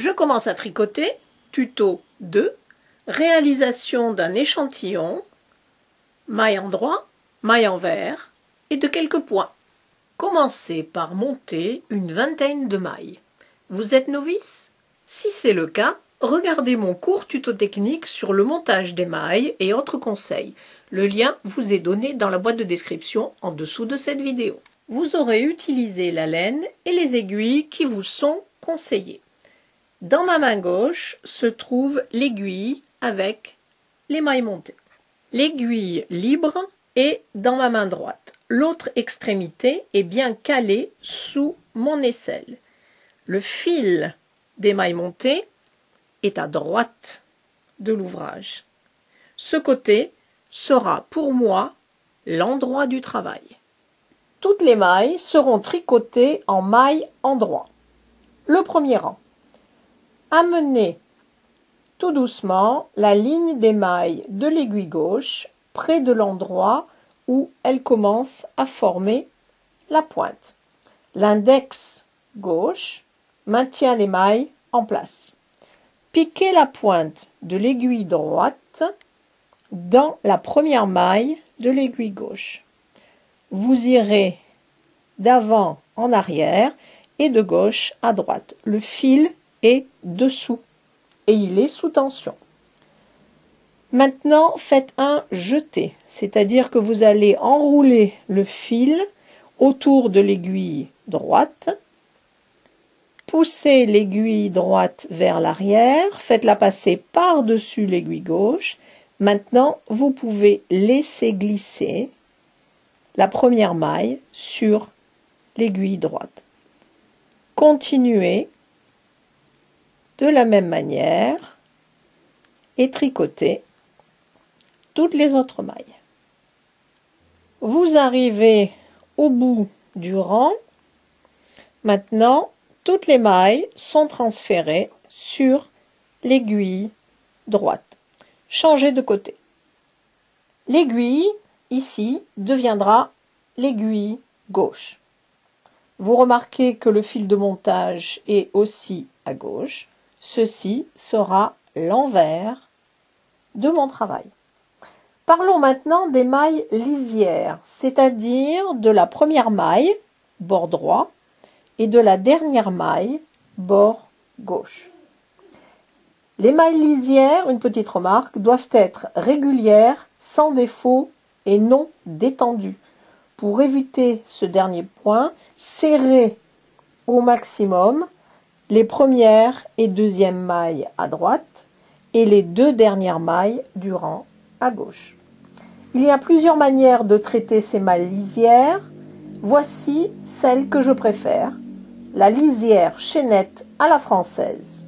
Je commence à tricoter, tuto 2, réalisation d'un échantillon, maille endroit, maille envers et de quelques points. Commencez par monter une vingtaine de mailles. Vous êtes novice? Si c'est le cas, regardez mon cours tuto technique sur le montage des mailles et autres conseils. Le lien vous est donné dans la boîte de description en dessous de cette vidéo. Vous aurez utilisé la laine et les aiguilles qui vous sont conseillées. Dans ma main gauche se trouve l'aiguille avec les mailles montées. L'aiguille libre est dans ma main droite. L'autre extrémité est bien calée sous mon aisselle. Le fil des mailles montées est à droite de l'ouvrage. Ce côté sera pour moi l'endroit du travail. Toutes les mailles seront tricotées en maille endroit. Le premier rang. Amenez tout doucement la ligne des mailles de l'aiguille gauche près de l'endroit où elle commence à former la pointe. L'index gauche maintient les mailles en place. Piquez la pointe de l'aiguille droite dans la première maille de l'aiguille gauche. Vous irez d'avant en arrière et de gauche à droite. Le fil est dessous et il est sous tension. Maintenant, faites un jeté, c'est-à-dire que vous allez enrouler le fil autour de l'aiguille droite, poussez l'aiguille droite vers l'arrière, faites-la passer par-dessus l'aiguille gauche. Maintenant, vous pouvez laisser glisser la première maille sur l'aiguille droite. Continuez de la même manière et tricotez toutes les autres mailles. Vous arrivez au bout du rang. Maintenant, toutes les mailles sont transférées sur l'aiguille droite. Changez de côté. L'aiguille, ici, deviendra l'aiguille gauche. Vous remarquez que le fil de montage est aussi à gauche. Ceci sera l'envers de mon travail. Parlons maintenant des mailles lisières, c'est-à-dire de la première maille, bord droit, et de la dernière maille, bord gauche. Les mailles lisières, une petite remarque, doivent être régulières, sans défaut et non détendues. Pour éviter ce dernier point, serrez au maximum les premières et deuxièmes mailles à droite et les deux dernières mailles du rang à gauche. Il y a plusieurs manières de traiter ces mailles lisières. Voici celle que je préfère, la lisière chaînette à la française.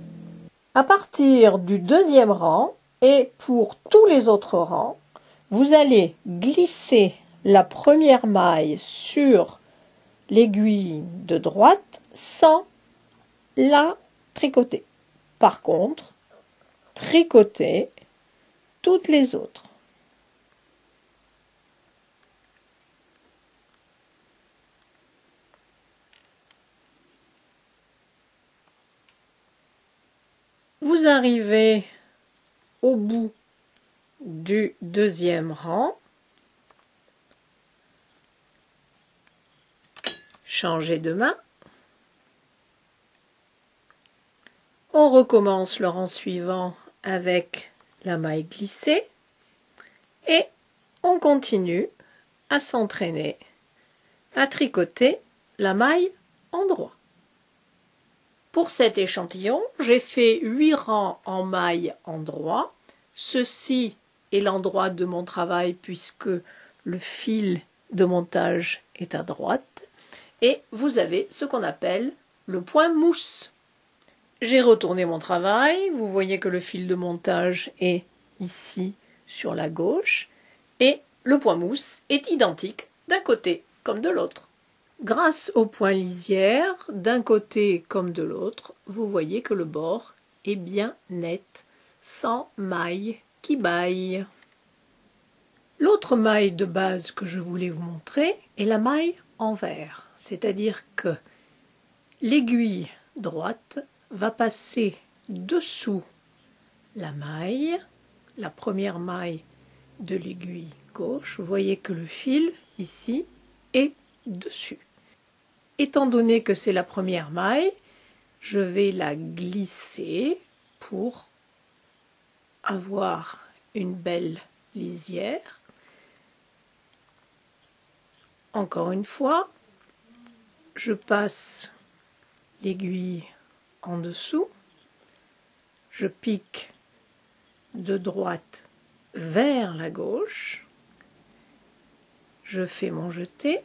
À partir du deuxième rang et pour tous les autres rangs, vous allez glisser la première maille sur l'aiguille de droite sans la tricoter. Par contre, tricotez toutes les autres. Vous arrivez au bout du deuxième rang. Changez de main. On recommence le rang suivant avec la maille glissée et on continue à s'entraîner à tricoter la maille endroit. Pour cet échantillon, j'ai fait 8 rangs en maille endroit. Ceci est l'endroit de mon travail puisque le fil de montage est à droite. Et vous avez ce qu'on appelle le point mousse. J'ai retourné mon travail. Vous voyez que le fil de montage est ici sur la gauche. Et le point mousse est identique d'un côté comme de l'autre. Grâce au point lisière, d'un côté comme de l'autre, vous voyez que le bord est bien net, sans maille qui bâille. L'autre maille de base que je voulais vous montrer est la maille envers, c'est-à-dire que l'aiguille droite va passer dessous la maille, la première maille de l'aiguille gauche. Vous voyez que le fil ici est dessus. Étant donné que c'est la première maille, je vais la glisser pour avoir une belle lisière. Encore une fois, je passe l'aiguille en dessous, je pique de droite vers la gauche, je fais mon jeté,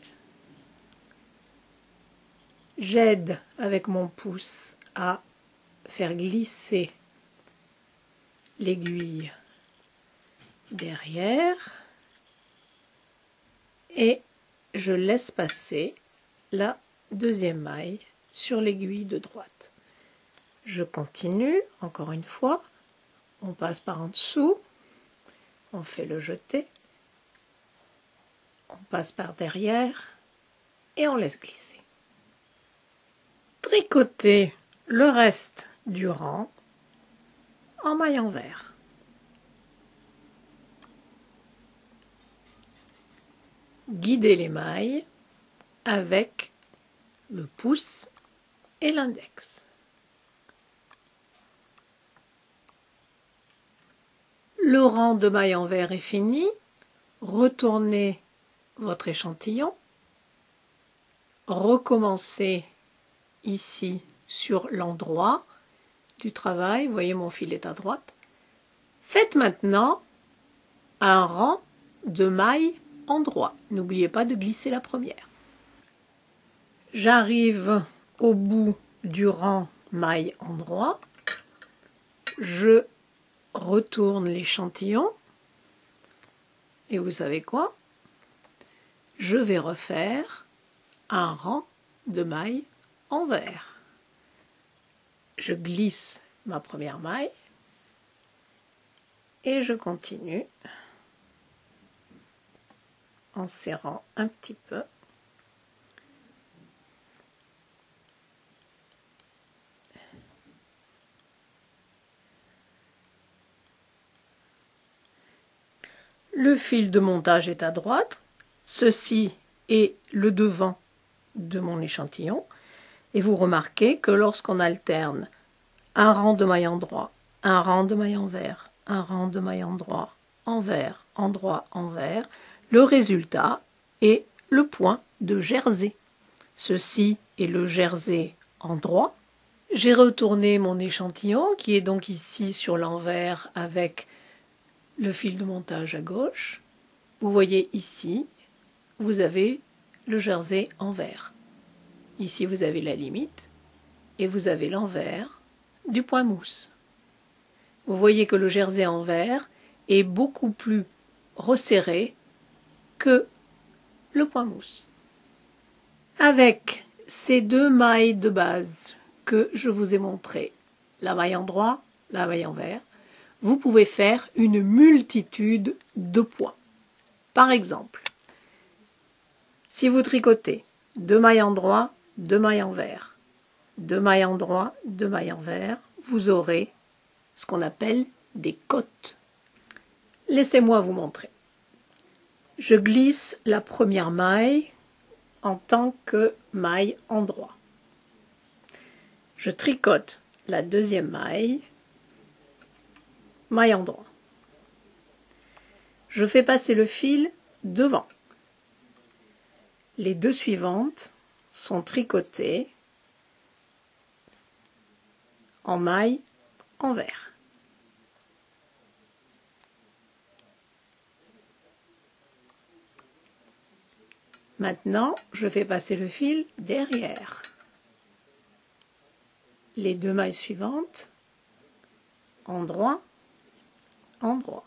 j'aide avec mon pouce à faire glisser l'aiguille derrière et je laisse passer la deuxième maille sur l'aiguille de droite. Je continue, encore une fois, on passe par en dessous, on fait le jeté, on passe par derrière et on laisse glisser. Tricoter le reste du rang en maille envers. Guidez les mailles avec le pouce et l'index. Le rang de mailles envers est fini. Retournez votre échantillon. Recommencez ici sur l'endroit du travail. Vous voyez, mon fil est à droite. Faites maintenant un rang de mailles endroit. N'oubliez pas de glisser la première. J'arrive au bout du rang maille endroit. Je retourne l'échantillon. Et vous savez quoi? Je vais refaire un rang de mailles envers. Je glisse ma première maille et je continue en serrant un petit peu. Le fil de montage est à droite. Ceci est le devant de mon échantillon. Et vous remarquez que lorsqu'on alterne un rang de mailles endroit, un rang de mailles envers, un rang de mailles endroit, envers, endroit, envers, le résultat est le point de jersey. Ceci est le jersey endroit. J'ai retourné mon échantillon qui est donc ici sur l'envers avec le fil de montage à gauche. Vous voyez ici, vous avez le jersey envers. Ici, vous avez la limite et vous avez l'envers du point mousse. Vous voyez que le jersey envers est beaucoup plus resserré que le point mousse. Avec ces deux mailles de base que je vous ai montrées, la maille endroit, la maille envers, vous pouvez faire une multitude de points. Par exemple, si vous tricotez 2 mailles endroit, 2 mailles envers, 2 mailles endroit, 2 mailles envers, vous aurez ce qu'on appelle des côtes. Laissez-moi vous montrer. Je glisse la première maille en tant que maille endroit. Je tricote la deuxième maille, maille endroit. Je fais passer le fil devant. Les deux suivantes sont tricotées en maille envers. Maintenant, je fais passer le fil derrière. Les deux mailles suivantes, endroit, endroit.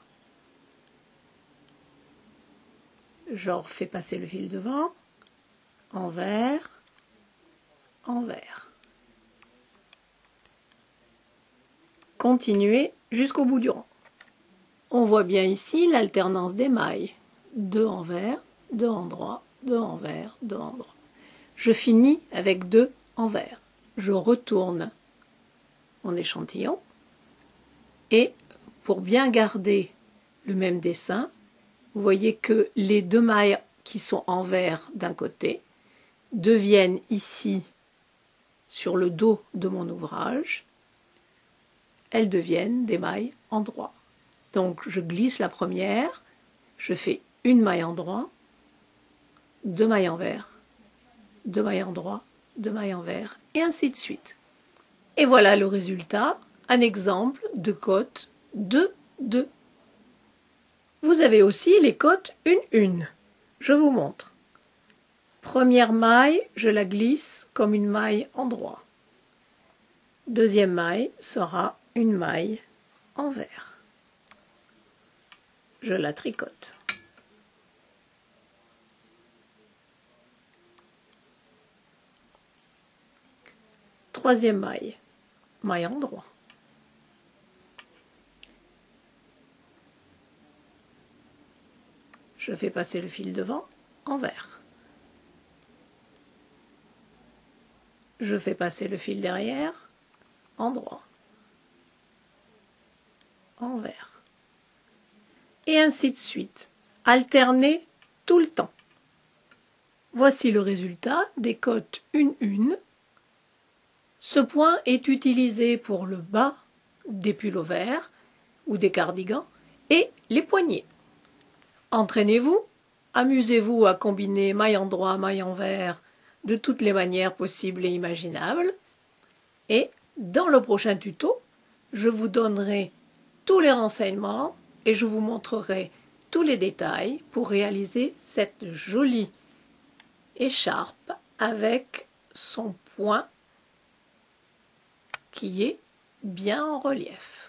Je refais passer le fil devant, envers, envers. Continuez jusqu'au bout du rang. On voit bien ici l'alternance des mailles. 2 envers, 2 endroit, 2 envers, 2 endroit. Je finis avec 2 envers. Je retourne mon échantillon. Et pour bien garder le même dessin, vous voyez que les deux mailles qui sont en vert d'un côté deviennent ici, sur le dos de mon ouvrage, elles deviennent des mailles en droit. Donc je glisse la première, je fais une maille en droit, deux mailles en vert, deux mailles en droit, deux mailles en vert, et ainsi de suite. Et voilà le résultat, un exemple de cote 2-2. Vous avez aussi les cotes 1-1. Je vous montre. Première maille, je la glisse comme une maille en droit. Deuxième maille sera une maille en vert. Je la tricote. Troisième maille, maille en droit. Je fais passer le fil devant en vert. Je fais passer le fil derrière en droit, en vert. Et ainsi de suite, alterner tout le temps. Voici le résultat des cotes 1-1. Ce point est utilisé pour le bas des pulls verts ou des cardigans et les poignets. Entraînez-vous, amusez-vous à combiner maille en droit, maille en vert de toutes les manières possibles et imaginables. Et dans le prochain tuto, je vous donnerai tous les renseignements et je vous montrerai tous les détails pour réaliser cette jolie écharpe avec son point qui est bien en relief.